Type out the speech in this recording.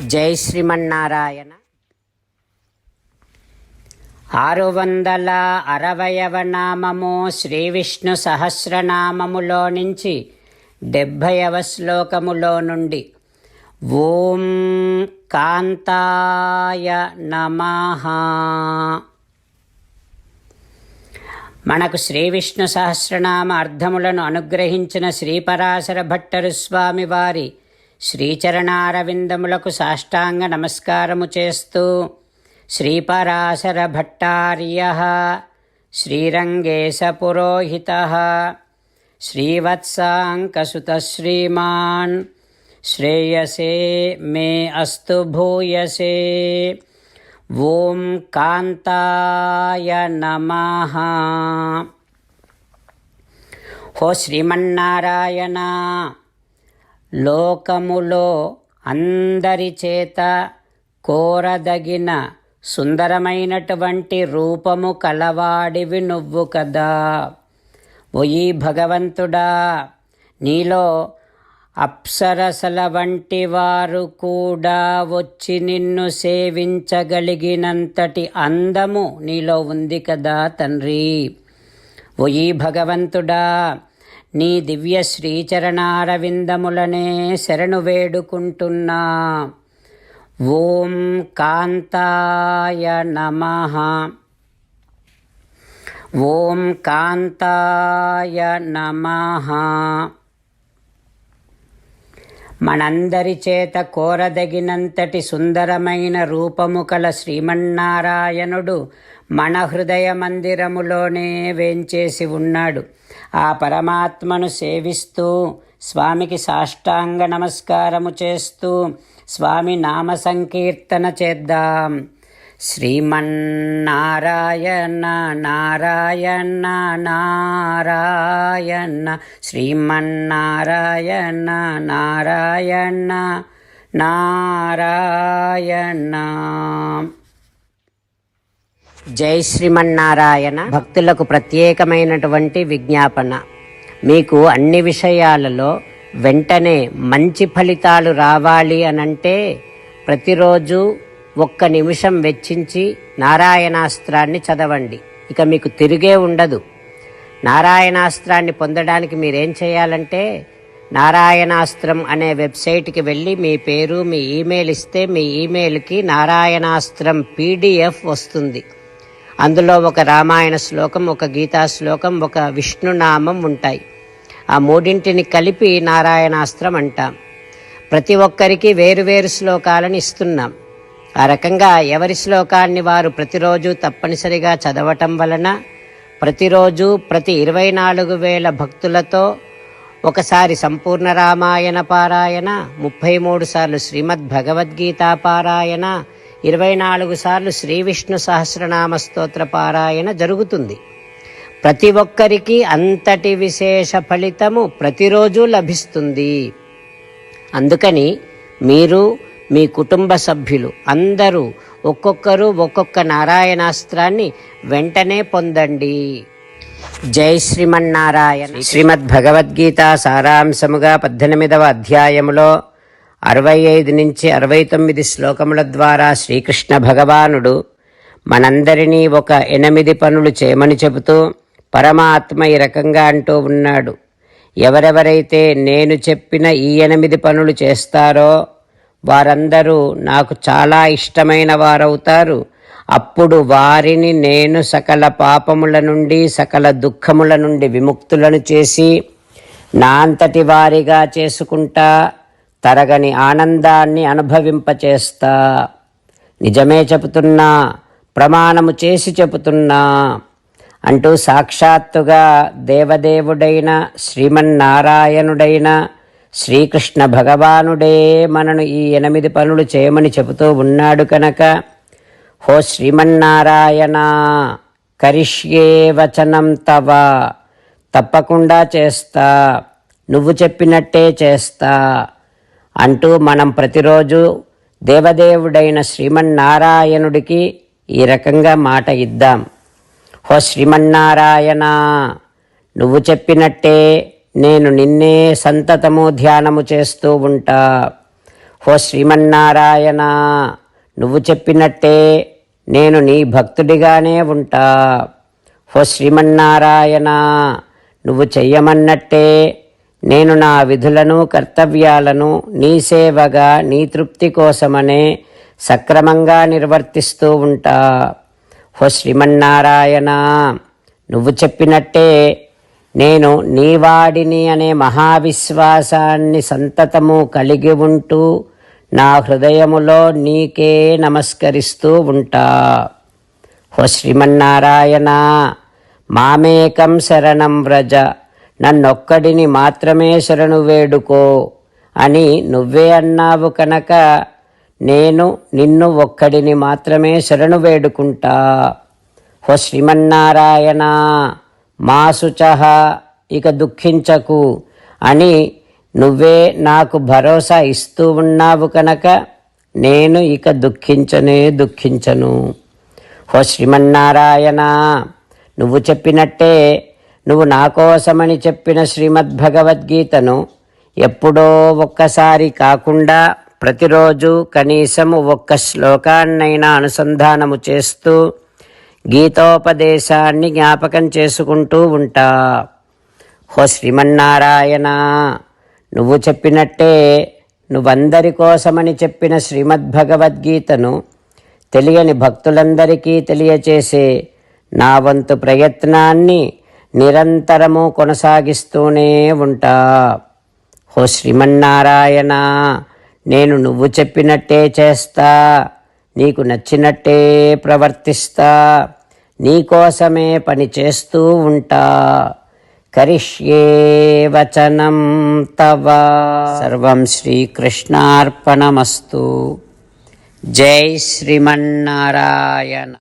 జై శ్రీమన్నారాయణ. 660వ నామము శ్రీ విష్ణు సహస్రనామములో నుంచి 70వ శ్లోకములో నుండి ఓం కాంతాయ నమః. మనకు శ్రీ విష్ణు సహస్రనామ అర్థములను అనుగ్రహించిన శ్రీపరాశర భట్టరు స్వామి వారి శ్రీచరణారవిందములకు సాష్టాంగ నమస్కారము చేస్తూ శ్రీపరాశర భట్టార్యః శ్రీరంగేశ పురోహితః శ్రీవత్సాంకసుతః శ్రీమాన్ శ్రేయసే మే అస్తు భూయసే. ఓం కాంతాయ నమః. హో శ్రీమన్నారాయణ, లోకములో అందరి చేత కోరదగిన సుందరమైనటువంటి రూపము కలవాడివి నువ్వు కదా. ఓయి భగవంతుడా, నీలో అప్సరసల వంటి వారు కూడా వచ్చి నిన్ను సేవించగలిగినంతటి అందము నీలో ఉంది కదా తండ్రి. ఓయి భగవంతుడా, నీ దివ్య శ్రీచరణారవిందములనే శరణు వేడుకుంటున్నా. ఓం కాంతాయ నమః. ఓం కాంతాయ నమః. మనందరి చేత కోరదగినంతటి సుందరమైన రూపము కల శ్రీమన్నారాయణుడు మన హృదయ మందిరములోనే వేంచేసి ఉన్నాడు. ఆ పరమాత్మను సేవిస్తూ స్వామికి సాష్టాంగ నమస్కారము చేస్తూ స్వామి నామ సంకీర్తన చేద్దాం. శ్రీమన్నారాయణ నారాయణ నారాయణ, శ్రీమన్నారాయణ నారాయణ నారాయణ. జై శ్రీమన్నారాయణ. భక్తులకు ప్రత్యేకమైనటువంటి విజ్ఞాపన. మీకు అన్ని విషయాలలో వెంటనే మంచి ఫలితాలు రావాలి అనంటే ప్రతిరోజు 1 నిమిషం వెచ్చించి నారాయణాస్త్రాన్ని చదవండి. ఇక మీకు తిరిగే ఉండదు. నారాయణాస్త్రాన్ని పొందడానికి మీరేం చేయాలంటే నారాయణాస్త్రం అనే వెబ్సైట్కి వెళ్ళి మీ పేరు మీ ఈమెయిల్ ఇస్తే మీ ఈమెయిల్కి నారాయణాస్త్రం PDF వస్తుంది. అందులో ఒక రామాయణ శ్లోకం, ఒక గీతా శ్లోకం, ఒక విష్ణునామం ఉంటాయి. ఆ మూడింటిని కలిపి నారాయణాస్త్రం అంటాం. ప్రతి ఒక్కరికి వేరువేరు శ్లోకాలను ఇస్తున్నాం. ఆ రకంగా ఎవరి శ్లోకాన్ని వారు ప్రతిరోజు తప్పనిసరిగా చదవటం వలన ప్రతిరోజు ప్రతి 24,000 భక్తులతో ఒకసారి సంపూర్ణ రామాయణ పారాయణ, 33 సార్లు శ్రీమద్ భగవద్గీత పారాయణ, 24 సార్లు శ్రీ విష్ణు సహస్రనామ స్తోత్ర పారాయణ జరుగుతుంది. ప్రతి ఒక్కరికి అంతటి విశేష ఫలితము ప్రతిరోజు లభిస్తుంది. అందుకని మీరు మీ కుటుంబ సభ్యులు అందరూ ఒక్కొక్కరు ఒక్కొక్క నారాయణాస్త్రాన్ని వెంటనే పొందండి. జై శ్రీమన్నారాయణ. శ్రీమద్ భగవద్గీత సారాంశముగా 18వ అధ్యాయములో 65 నుంచి 69 శ్లోకముల ద్వారా శ్రీకృష్ణ భగవానుడు మనందరినీ ఒక 8 పనులు చేయమని చెబుతూ పరమాత్మ ఈ రకంగా అంటూ ఉన్నాడు. ఎవరెవరైతే నేను చెప్పిన ఈ 8 పనులు చేస్తారో వారందరూ నాకు చాలా ఇష్టమైన వారవుతారు. అప్పుడు వారిని నేను సకల పాపముల నుండి సకల దుఃఖముల నుండి విముక్తులను చేసి నా అంతటి వారిగా చేసుకుంటా, తరగని ఆనందాన్ని అనుభవింపచేస్తా. నిజమే చెబుతున్నా, ప్రమాణము చేసి చెబుతున్నా అంటూ సాక్షాత్తుగా దేవదేవుడైన శ్రీమన్నారాయణుడైన శ్రీకృష్ణ భగవానుడే మనను ఈ 8 పనులు చేయమని చెబుతూ ఉన్నాడు కనుక, హో శ్రీమన్నారాయణ, కరిష్యే వచనం తవ, తప్పకుండా చేస్తా, నువ్వు చెప్పినట్టే చేస్తా అంటూ మనం ప్రతిరోజు దేవదేవుడైన శ్రీమన్నారాయణుడికి ఈ రకంగా మాట ఇద్దాం. హో శ్రీమన్నారాయణ, నువ్వు చెప్పినట్టే నేను నిన్నే సంతతము ధ్యానము చేస్తూ ఉంటా. ఓ శ్రీమన్నారాయణ, నువ్వు చెప్పినట్టే నేను నీ భక్తుడిగానే ఉంటా. ఓ శ్రీమన్నారాయణ, నువ్వు చెయ్యమన్నట్టే నేను నా విధులను కర్తవ్యాలను నీ సేవగా నీ తృప్తి కోసమనే సక్రమంగా నిర్వర్తిస్తూ ఉంటా. ఓ శ్రీమన్నారాయణ, నువ్వు చెప్పినట్టే నేను నీవాడిని అనే మహావిశ్వాసాన్ని సంతతము కలిగి ఉంటూ నా హృదయములో నీకే నమస్కరిస్తూ ఉంటా. ఓ శ్రీమన్నారాయణ, మామేకం శరణం వ్రజ, నన్నొక్కడిని మాత్రమే శరణు వేడుకో అని నువ్వే అన్నావు కనుక నేను నిన్ను ఒక్కడిని మాత్రమే శరణు వేడుకుంటా. ఓ శ్రీమన్నారాయణ, మా శుచః, ఇక దుఃఖించకు అని నువ్వే నాకు భరోసా ఇస్తూ ఉన్నావు కనుక నేను ఇక దుఃఖించను. ఓ శ్రీమన్నారాయణ, నువ్వు చెప్పినట్టే నువ్వు నా కోసమని చెప్పిన శ్రీమద్భగవద్గీతను ఎప్పుడో ఒక్కసారి కాకుండా ప్రతిరోజు కనీసం ఒక్క శ్లోకాన్నైనా అనుసంధానము చేస్తూ గీతోపదేశాన్ని జ్ఞాపకం చేసుకుంటూ ఉంటా. ఓ శ్రీమన్నారాయణ, నువ్వు చెప్పినట్టే నువ్వందరి కోసమని చెప్పిన శ్రీమద్భగవద్గీతను తెలియని భక్తులందరికీ తెలియచేసే నా వంతు ప్రయత్నాన్ని నిరంతరము కొనసాగిస్తూనే ఉంటా. ఓ శ్రీమన్నారాయణ, నేను నువ్వు చెప్పినట్టే చేస్తా, నీకు నచ్చినట్టే ప్రవర్తిస్తా, నీకోసమే పని చేస్తూ ఉంటా. కరిష్యే వచనం తవ. సర్వం శ్రీకృష్ణార్పణమస్తు. జై శ్రీమన్నారాయణ.